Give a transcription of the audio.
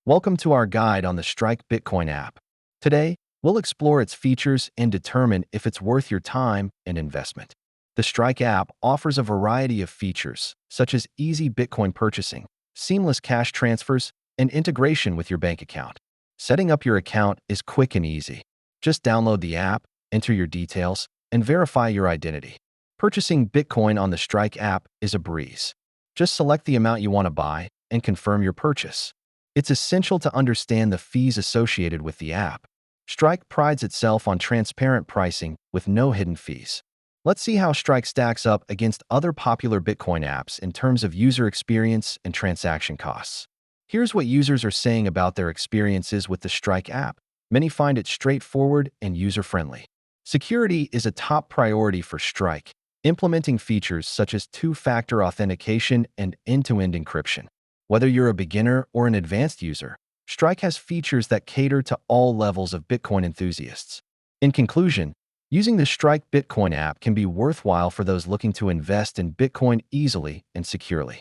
Welcome to our guide on the Strike Bitcoin app. Today, we'll explore its features and determine if it's worth your time and investment. The Strike app offers a variety of features, such as easy Bitcoin purchasing, seamless cash transfers, and integration with your bank account. Setting up your account is quick and easy. Just download the app, enter your details, and verify your identity. Purchasing Bitcoin on the Strike app is a breeze. Just select the amount you want to buy and confirm your purchase. It's essential to understand the fees associated with the app. Strike prides itself on transparent pricing with no hidden fees. Let's see how Strike stacks up against other popular Bitcoin apps in terms of user experience and transaction costs. Here's what users are saying about their experiences with the Strike app. Many find it straightforward and user-friendly. Security is a top priority for Strike, implementing features such as two-factor authentication and end-to-end encryption. Whether you're a beginner or an advanced user, Strike has features that cater to all levels of Bitcoin enthusiasts. In conclusion, using the Strike Bitcoin app can be worthwhile for those looking to invest in Bitcoin easily and securely.